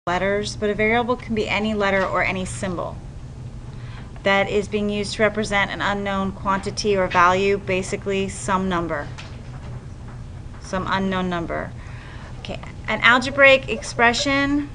letters, but a variable can be any letter or any symbol that is being used to represent an unknown quantity or value, basically some number, some unknown number. Okay, an algebraic expression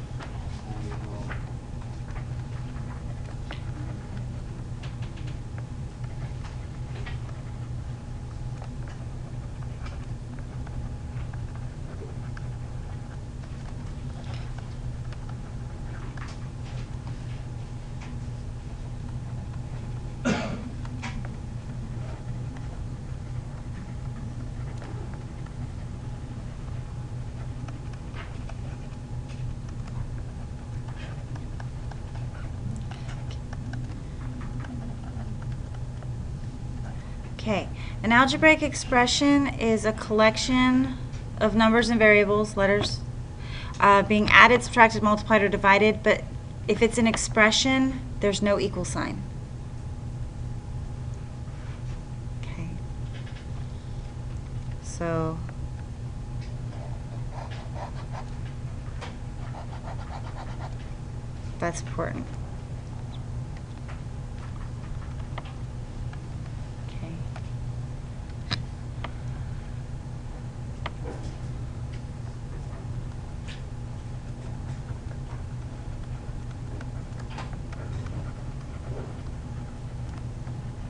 Okay, an algebraic expression is a collection of numbers and variables, letters, being added, subtracted, multiplied, or divided, but if it's an expression, there's no equal sign. Okay. So, that's important.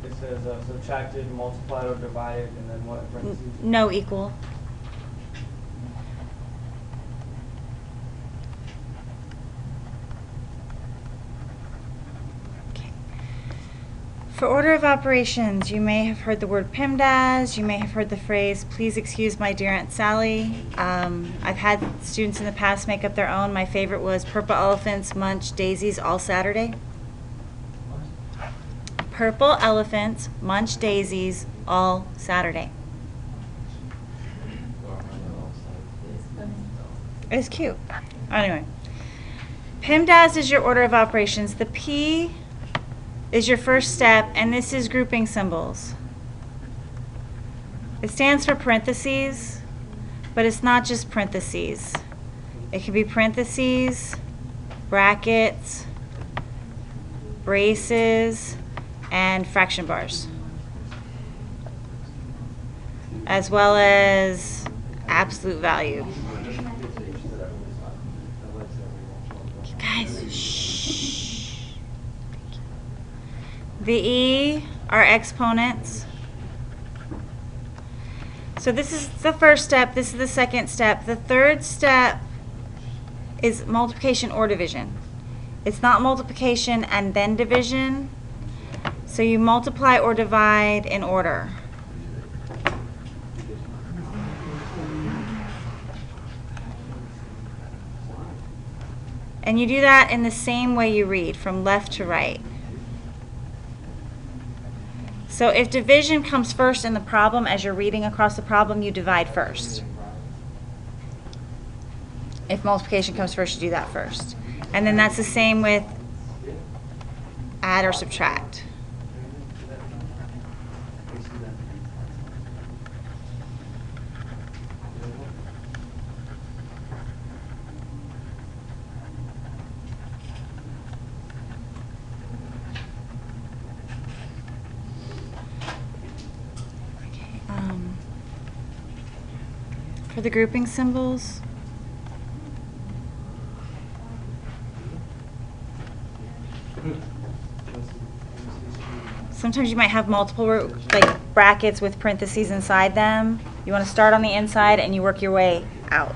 It says subtracted, multiplied, or divided, and then what? Parentheses? No equal. Okay. For order of operations, you may have heard the word PEMDAS. You may have heard the phrase, "Please excuse my dear Aunt Sally." I've had students in the past make up their own. My favorite was purple elephants munch daisies all Saturday. Purple elephants munch daisies all Saturday. It's cute. Anyway, PEMDAS is your order of operations. The P is your first step, and this is grouping symbols. It stands for parentheses, but it's not just parentheses. It can be parentheses, brackets, braces, and fraction bars, as well as absolute value. You guys, shh. The E are exponents. So this is the first step, this is the second step. The third step is multiplication or division. It's not multiplication and then division. So you multiply or divide in order. And you do that in the same way you read, from left to right. So if division comes first in the problem as you're reading across the problem, you divide first. If multiplication comes first, you do that first. And then that's the same with add or subtract. For the grouping symbols, sometimes you might have multiple like brackets with parentheses inside them. You want to start on the inside and you work your way out.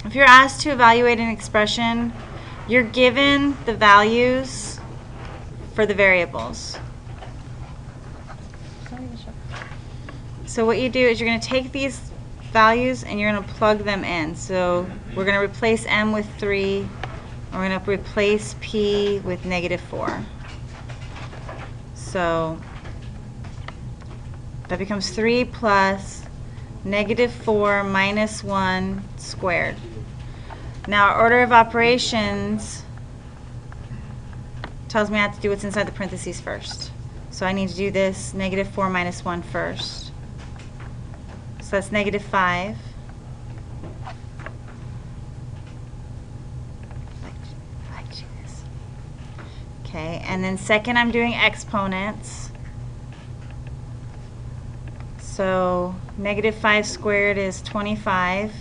If you're asked to evaluate an expression, you're given the values for the variables. So what you do is you're going to take these values and you're going to plug them in. So we're going to replace M with 3. And we're going to replace P with -4. So that becomes 3 plus -4 minus 1 squared. Now our order of operations tells me I have to do what's inside the parentheses first. So I need to do this -4 minus 1 first. So that's -5. and then second I'm doing exponents. So negative 5 squared is 25.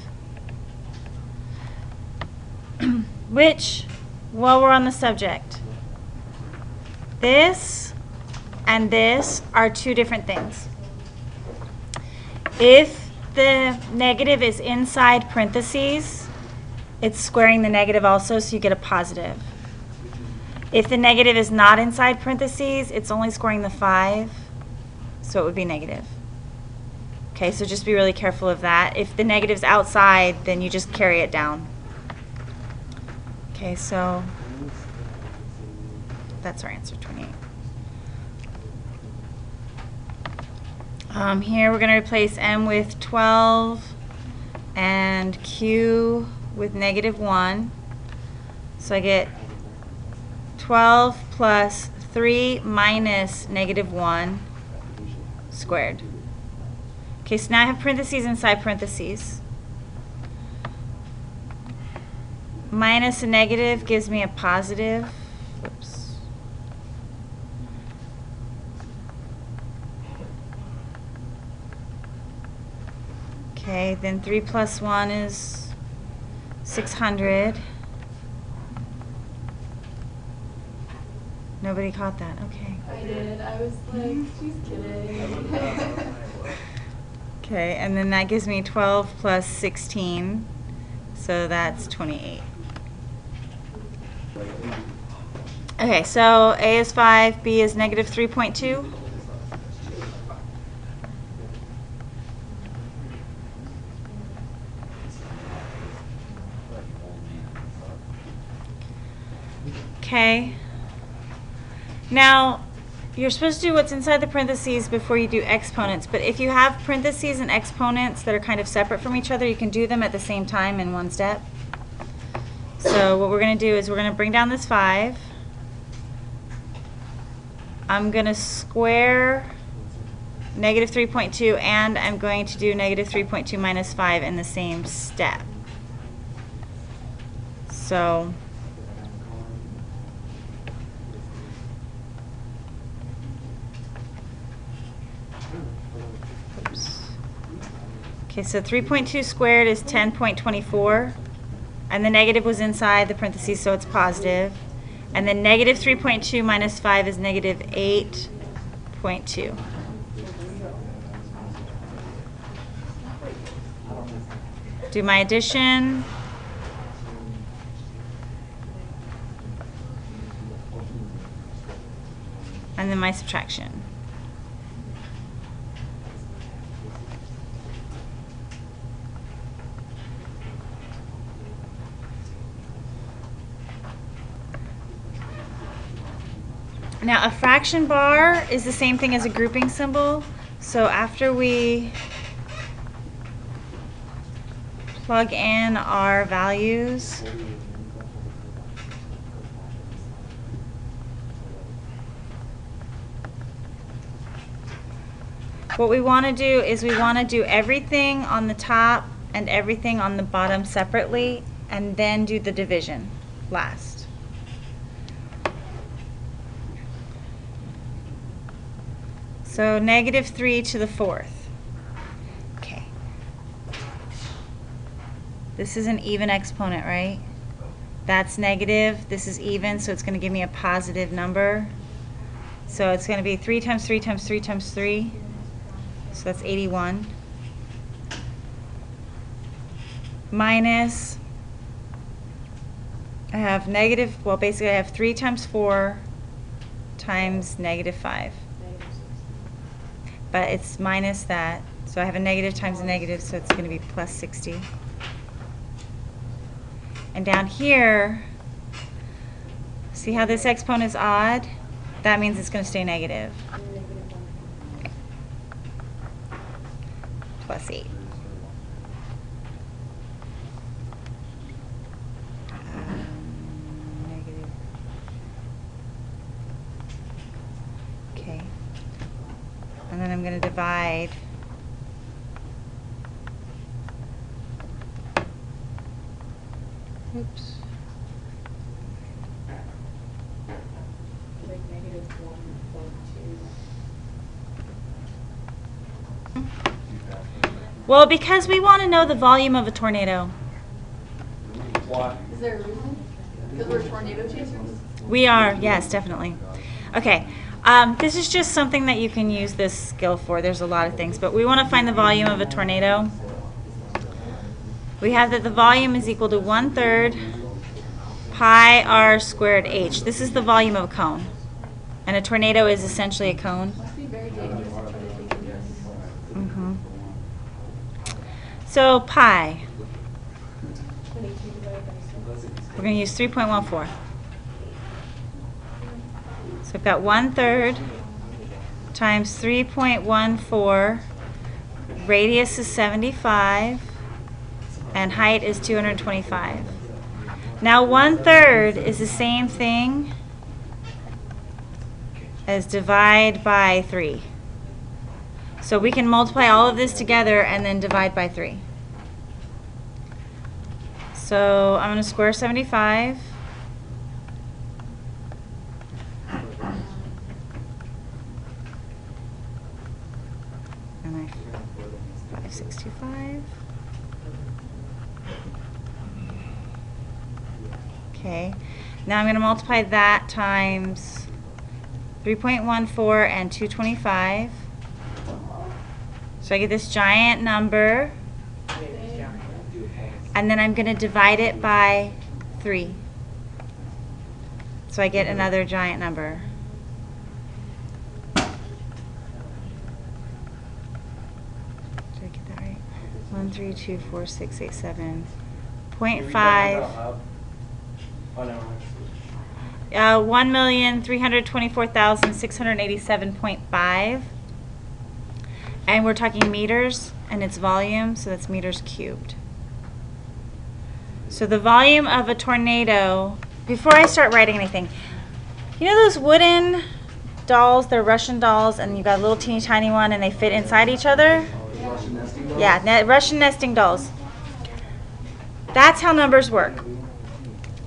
Which, while we're on the subject, this and this are two different things. If the negative is inside parentheses, it's squaring the negative also, so you get a positive. If the negative is not inside parentheses, it's only squaring the 5, so it would be negative. Okay, so just be really careful of that. If the negative's outside, then you just carry it down. Okay, so that's our answer, 28. Here we're going to replace m with 12 and q with negative 1. So I get 12 plus 3 minus negative 1 squared. Okay, so now I have parentheses inside parentheses. Minus a negative gives me a positive. Whoops. Okay, then 3 plus 1 is 600. Nobody caught that. Okay. I did. I was like, she's kidding. Okay, and then that gives me 12 plus 16, so that's 28. Okay, so A is 5, B is negative 3.2. Okay. Now, you're supposed to do what's inside the parentheses before you do exponents, but if you have parentheses and exponents that are kind of separate from each other, you can do them at the same time in one step. So what we're going to do is we're going to bring down this 5. I'm going to square negative 3.2, and I'm going to do negative 3.2 minus 5 in the same step. So okay, so 3.2 squared is 10.24, and the negative was inside the parentheses, so it's positive. And then negative 3.2 minus 5 is negative 8.2. Do my addition. And then my subtraction. Now, a fraction bar is the same thing as a grouping symbol. So after we plug in our values, what we want to do is we want to do everything on the top and everything on the bottom separately, and then do the division last. So negative 3 to the 4th. Okay. This is an even exponent, right? That's negative. This is even, so it's going to give me a positive number. So it's going to be 3 times 3 times 3 times 3. So that's 81. Minus, I have negative, well, basically I have 3 times 4 times negative 5. But it's minus that, so I have a negative times a negative, so it's going to be plus 60. And down here, see how this exponent is odd? That means it's going to stay negative. Okay. Plus 8. Negative. Okay. And then I'm going to divide. Like Well, because we want to know the volume of a tornado. Why? Is there a reason? Because we're tornado chasers? We are, yes, definitely. Okay, this is just something that you can use this skill for. There's a lot of things, but we want to find the volume of a tornado. We have that the volume is equal to 1/3 pi r squared h. This is the volume of a cone. And a tornado is essentially a cone. Must be very dangerous to try to think of this. So pi, 22 divided by 6. we're going to use 3.14. So we've got 1/3 times 3.14. Radius is 75. And height is 225. Now 1/3 is the same thing as divide by 3. So we can multiply all of this together and then divide by 3. So I'm going to square 75. And 5625. Okay. Now I'm going to multiply that times 3.14 and 225. So I get this giant number. And then I'm going to divide it by 3. So I get another giant number. Did I get that right? 1, 3, 2, 4, 6, 8, 7. Can you read 0.5. that number out loud? Oh, no. 1,324,687.5. And we're talking meters, and it's volume, so that's meters cubed. So the volume of a tornado, before I start writing anything, you know those wooden dolls, they're Russian dolls, and you got a little teeny tiny one, and they fit inside each other? Yeah, Russian nesting dolls. That's how numbers work.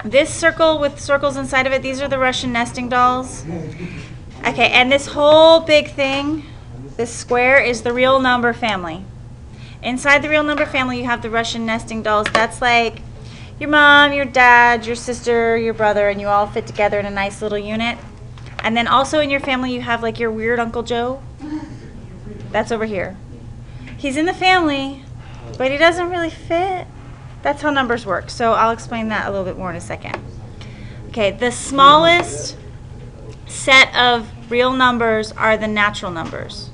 This circle with circles inside of it, these are the Russian nesting dolls. Okay, and this whole big thing, this square, is the real number family. Inside the real number family, you have the Russian nesting dolls. That's like your mom, your dad, your sister, your brother, and you all fit together in a nice little unit. And then also in your family, you have like your weird Uncle Joe. That's over here. He's in the family, but he doesn't really fit. That's how numbers work. So I'll explain that a little bit more in a second. Okay, the smallest set of real numbers are the natural numbers.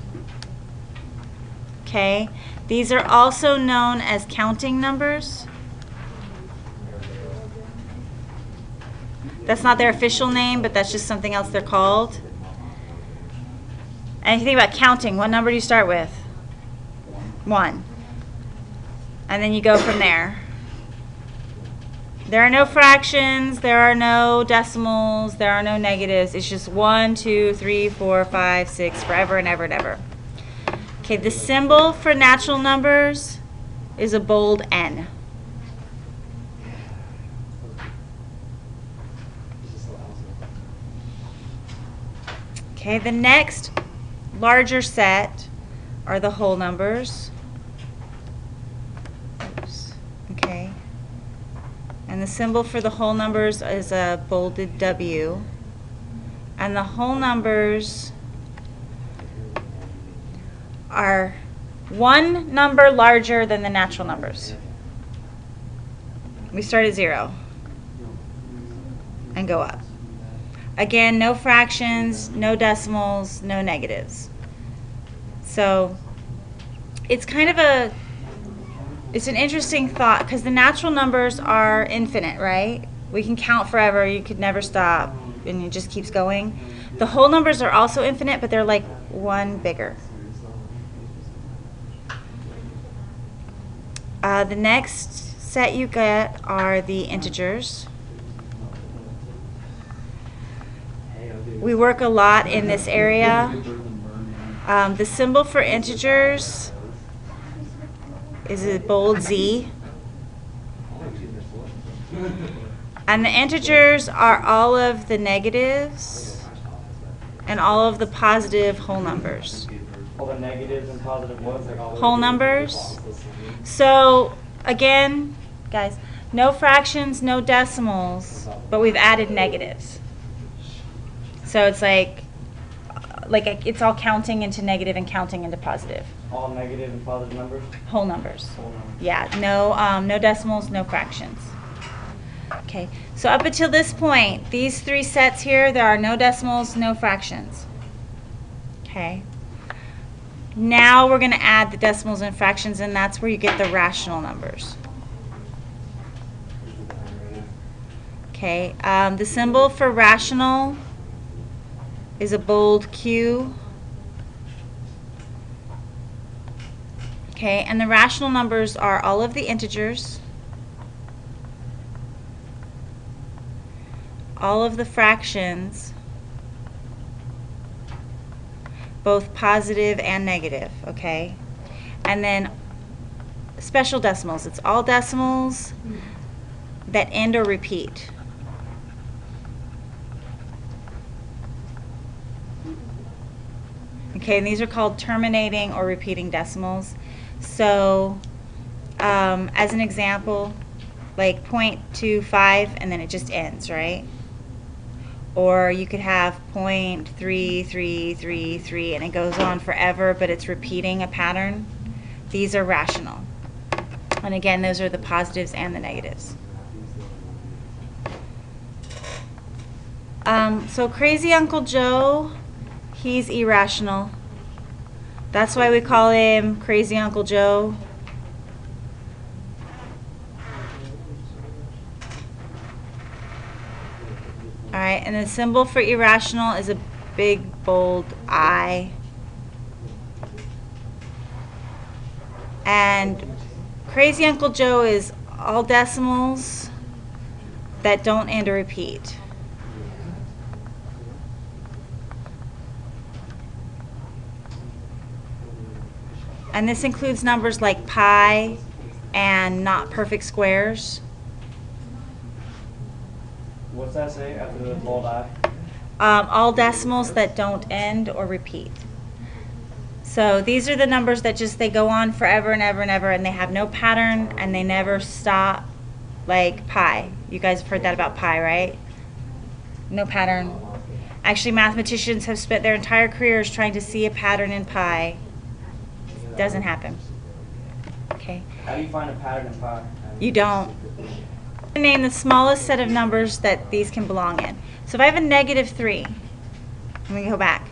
Okay, these are also known as counting numbers. That's not their official name, but that's just something else they're called. And if you think about counting, what number do you start with? 1. And then you go from there. There are no fractions, there are no decimals, there are no negatives. It's just 1, 2, 3, 4, 5, 6, forever and ever and ever. Okay, the symbol for natural numbers is a bold N. Okay, the next larger set are the whole numbers. Oops. Okay. And the symbol for the whole numbers is a bolded W. And the whole numbers are one number larger than the natural numbers. We start at 0 and go up. Again, no fractions, no decimals, no negatives. So it's kind of it's an interesting thought because the natural numbers are infinite, right? We can count forever, you could never stop, and it just keeps going. The whole numbers are also infinite, but they're like one bigger. The next set you get are the integers. We work a lot in this area. The symbol for integers is a bold Z. And the integers are all of the negatives and all of the positive whole numbers. All the negatives and positive ones, like all Whole numbers. So again, guys, no fractions, no decimals, but we've added negatives. So it's like it's all counting into negative and counting into positive. all negative and positive numbers. Whole numbers. Whole numbers. Yeah, no decimals, no fractions. Okay, so up until this point, these three sets here, there are no decimals, no fractions. Okay. Now we're going to add the decimals and fractions, and that's where you get the rational numbers. Okay, the symbol for rational is a bold Q. Okay, and the rational numbers are all of the integers, all of the fractions, both positive and negative, okay? And then special decimals. It's all decimals that end or repeat. Okay, and these are called terminating or repeating decimals. So, as an example, like 0.25 and then it just ends, right? Or you could have 0.3333 and it goes on forever, but it's repeating a pattern. These are rational. And again, those are the positives and the negatives. So Crazy Uncle Joe, he's irrational. That's why we call him Crazy Uncle Joe. Alright, and the symbol for irrational is a big, bold I. And Crazy Uncle Joe is all decimals that don't end or repeat. And this includes numbers like pi and not perfect squares. What's that say after the bold I? All decimals that don't end or repeat. So these are the numbers that just, they go on forever and ever and ever, and they have no pattern and they never stop, like pi. You guys have heard that about pi, right? No pattern. Actually, mathematicians have spent their entire careers trying to see a pattern in pi. Doesn't happen. Okay. How do you find a pattern in pi? You don't. Name the smallest set of numbers that these can belong in. So if I have a -3, let me go back.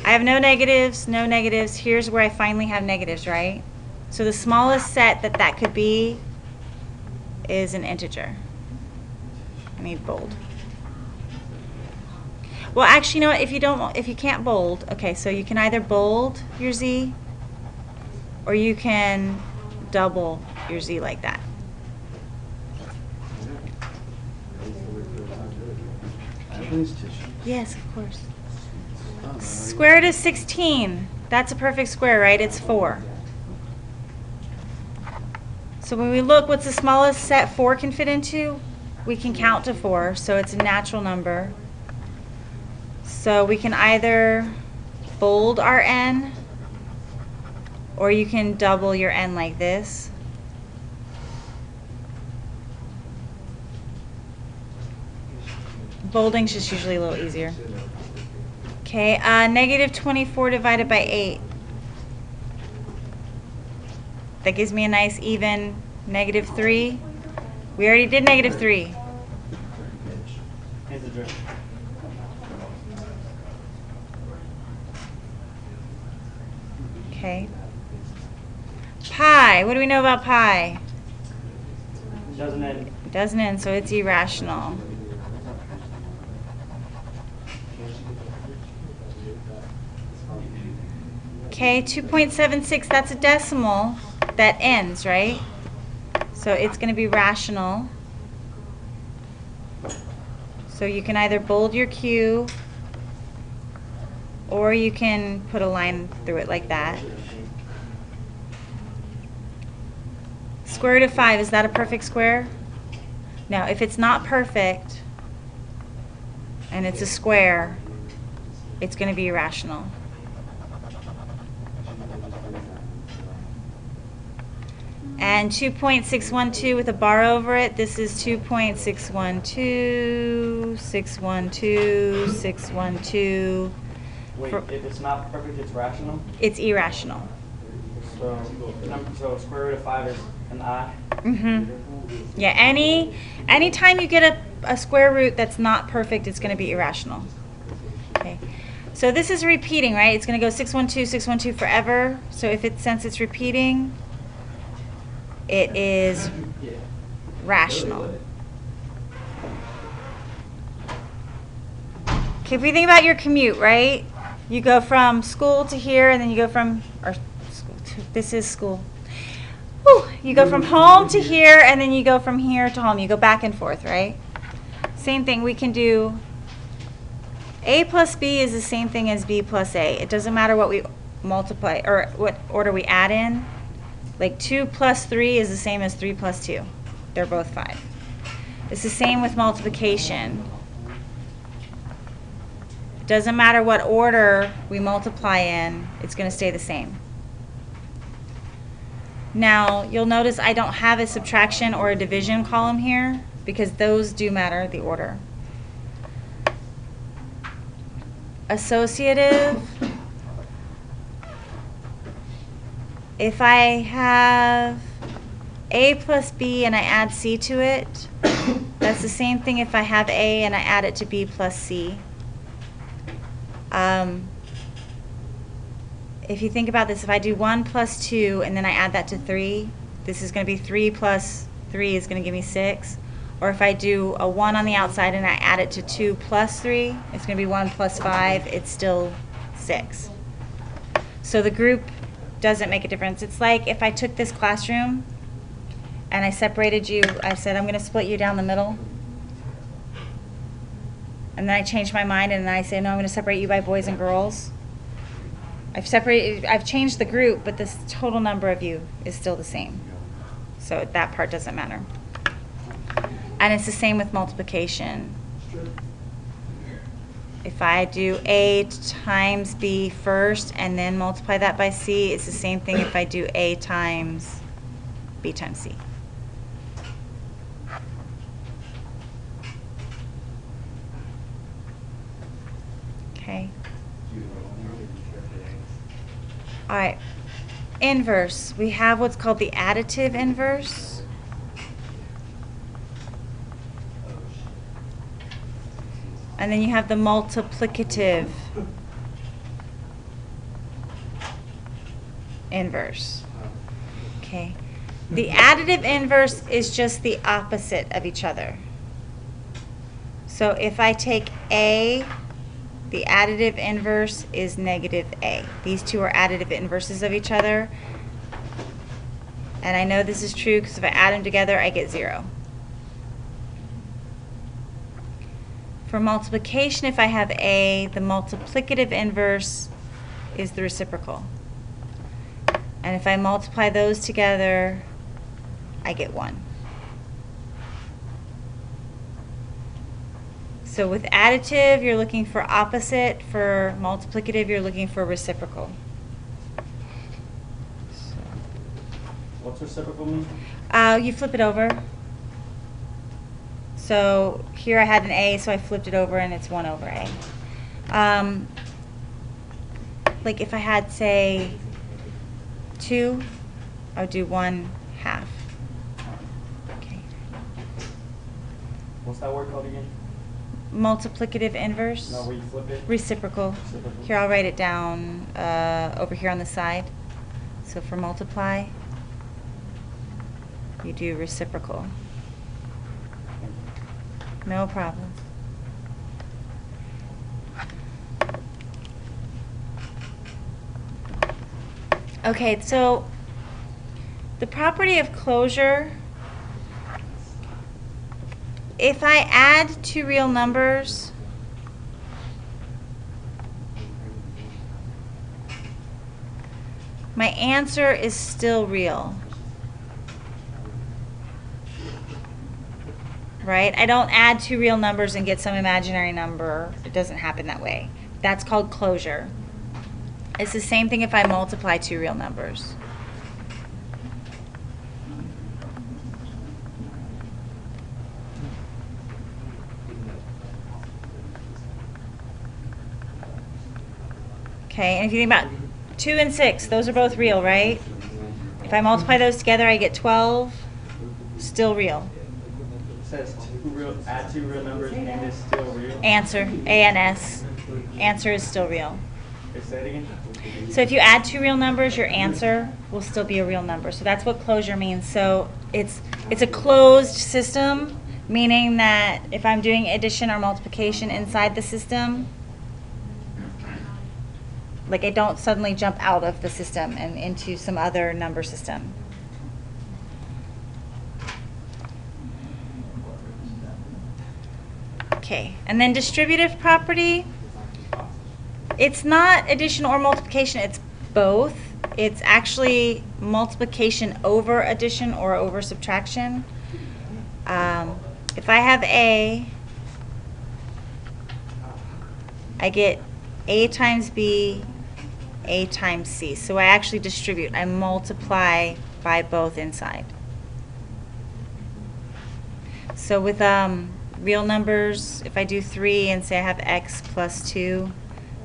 I have no negatives, no negatives. Here's where I finally have negatives, right? So the smallest set that that could be is an integer. I need bold. Well, actually, you know what? If you can't bold, okay, so you can either bold your z, or you can double your z like that. Yes, of course. Square root of 16. That's a perfect square, right? It's 4. So when we look, what's the smallest set 4 can fit into? We can count to 4, so it's a natural number. So we can either bold our n, or you can double your n like this. Bolding's just usually a little easier. Okay, -24 divided by 8. That gives me a nice even -3. We already did -3. Integer. Okay. Pi, what do we know about pi? Doesn't end. It doesn't end, so it's irrational. Okay, 2.76, that's a decimal that ends, right? So it's going to be rational. So you can either bold your Q, or you can put a line through it like that. Square root of 5, is that a perfect square? No, if it's not perfect, and it's a square, it's going to be irrational. And 2.612 with a bar over it, this is 2.612, 612, 612. Wait, For- if it's not perfect, it's rational? It's irrational. So, so square root of 5 is an I? Yeah, anytime you get a square root that's not perfect, it's going to be irrational. Okay. So this is repeating, right? It's going to go 612, 612 forever. So since it's repeating, it is rational. Okay, if we think about your commute, right? You go from school to here, and then you go from, this is school. Whew, you go from home to here, and then you go from here to home. You go back and forth, right? Same thing, we can do A plus B is the same thing as B plus A. It doesn't matter what we multiply, or what order we add in. Like 2 plus 3 is the same as 3 plus 2. They're both 5. It's the same with multiplication. It doesn't matter what order we multiply in, it's going to stay the same. Now, you'll notice I don't have a subtraction or a division column here because those do matter, the order. Associative. If I have A plus B and I add C to it, that's the same thing if I have A and I add it to B plus C. If you think about this, if I do 1 plus 2 and then I add that to 3, this is going to be 3 plus 3 is going to give me 6. Or if I do a 1 on the outside and I add it to 2 plus 3, it's going to be 1 plus 5, it's still 6. So the group doesn't make a difference. It's like if I took this classroom and I separated you, I said I'm going to split you down the middle. And then I changed my mind and then I say, no, I'm going to separate you by boys and girls. I've changed the group, but the total number of you is still the same. So that part doesn't matter. And it's the same with multiplication. If I do A times B first and then multiply that by C, it's the same thing if I do A times B times C. Okay. All right. Inverse. We have what's called the additive inverse. And then you have the multiplicative inverse. Okay. The additive inverse is just the opposite of each other. So if I take A, the additive inverse is negative A. These two are additive inverses of each other. And I know this is true because if I add them together, I get 0. For multiplication, if I have A, the multiplicative inverse is the reciprocal. And if I multiply those together, I get 1. So with additive, you're looking for opposite. For multiplicative, you're looking for reciprocal. What's reciprocal mean? You flip it over. So here I had an A, so I flipped it over and it's 1 over A. Like if I had, say, 2, I would do 1/2. Okay. What's that word called again? Multiplicative inverse. No, where you flip it? Reciprocal. Reciprocal. Here, I'll write it down over here on the side. So for multiply, you do reciprocal. No problem. Okay, so the property of closure, if I add two real numbers, my answer is still real. Right? I don't add two real numbers and get some imaginary number. It doesn't happen that way. That's called closure. It's the same thing if I multiply two real numbers. Okay, and if you think about 2 and 6, those are both real, right? If I multiply those together, I get 12, still real. It says add two real numbers and is still real. Answer, ANS. Answer is still real. Okay, say it again. So if you add 2 real numbers, your answer will still be a real number. So that's what closure means. So it's a closed system, meaning that if I'm doing addition or multiplication inside the system, like I don't suddenly jump out of the system and into some other number system. Okay, and then distributive property, it's not addition or multiplication, it's both. It's actually multiplication over addition or over subtraction. If I have A, I get A times B, A times C. So I actually distribute. I multiply by both inside. So with real numbers, if I do 3 and say I have x plus 2,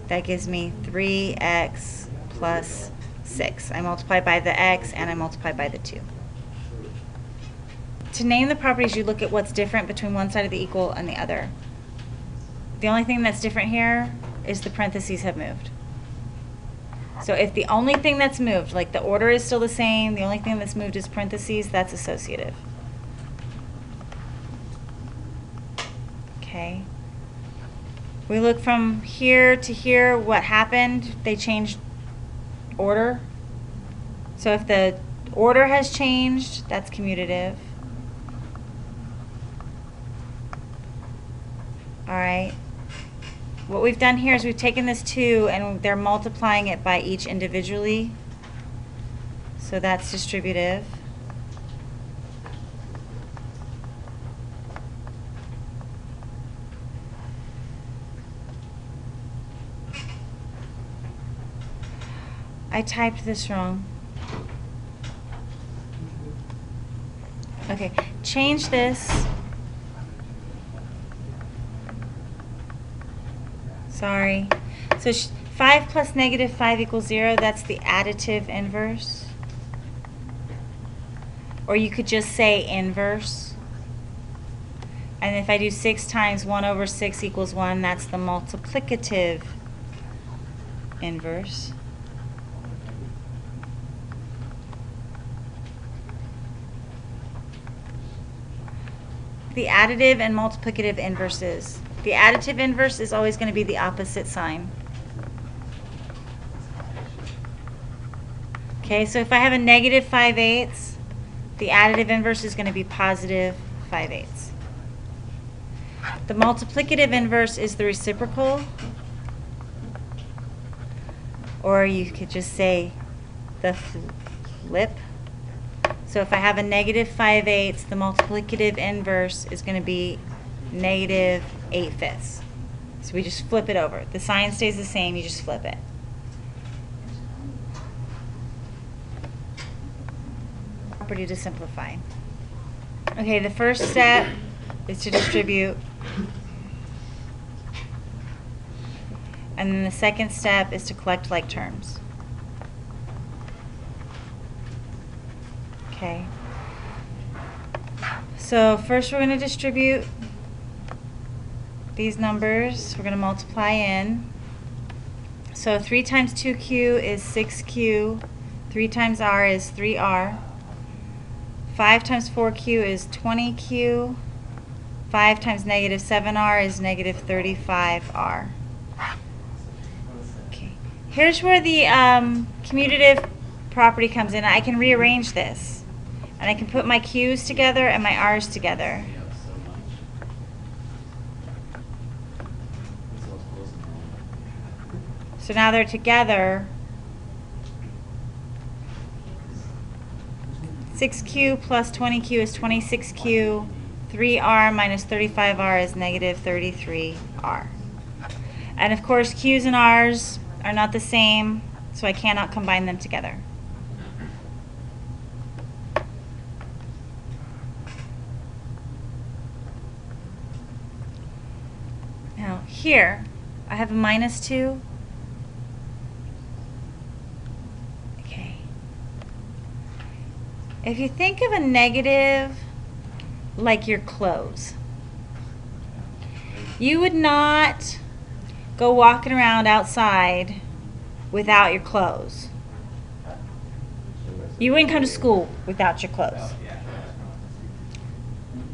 that gives me 3x plus 6. I multiply by the x and I multiply by the 2. To name the properties, you look at what's different between one side of the equal and the other. The only thing that's different here is the parentheses have moved. So if the only thing that's moved, like the order is still the same, the only thing that's moved is parentheses, that's associative. Okay. We look from here to here, what happened? They changed order. So if the order has changed, that's commutative. All right. What we've done here is we've taken this 2 and they're multiplying it by each individually. So that's distributive. I typed this wrong. Okay, change this. Sorry. So 5 plus negative 5 equals 0, that's the additive inverse. Or you could just say inverse. And if I do 6 times 1 over 6 equals 1, that's the multiplicative inverse. The additive and multiplicative inverses. The additive inverse is always going to be the opposite sign. Okay, so if I have a negative 5/8, the additive inverse is going to be positive 5/8. The multiplicative inverse is the reciprocal, or you could just say the flip. So if I have a negative 5/8, the multiplicative inverse is going to be negative 8/5. So we just flip it over. The sign stays the same, you just flip it. Property to simplify. Okay, the first step is to distribute. And then the second step is to collect like terms. Okay. So first we're going to distribute these numbers. We're going to multiply in. So 3 times 2q is 6q. 3 times r is 3r. 5 times 4q is 20q. 5 times negative 7r is negative 35r. Okay. Here's where the commutative property comes in. I can rearrange this. And I can put my q's together and my r's together. So now they're together. 6q plus 20q is 26q. 3r minus 35r is negative 33r. And of course, q's and r's are not the same, so I cannot combine them together. Now here, I have a minus 2. If you think of a negative like your clothes, you would not go walking around outside without your clothes. You wouldn't come to school without your clothes.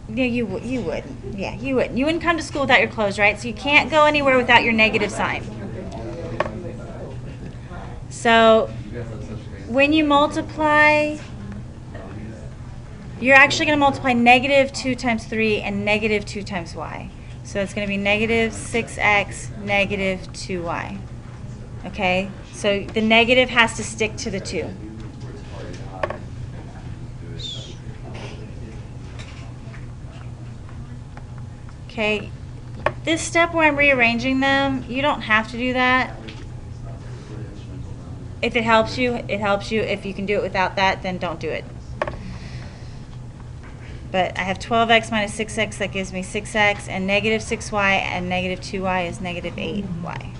Yeah, you wouldn't. Yeah, you wouldn't. You wouldn't come to school without your clothes, right? So you can't go anywhere without your negative sign. So when you multiply, you're actually going to multiply negative 2 times 3 and negative 2 times y. So it's going to be negative 6x, negative 2y. Okay? So the negative has to stick to the 2. Okay? This step where I'm rearranging them, you don't have to do that. If it helps you, it helps you. If you can do it without that, then don't do it. But I have 12x minus 6x, that gives me 6x, and negative 6y and negative 2y is negative 8y.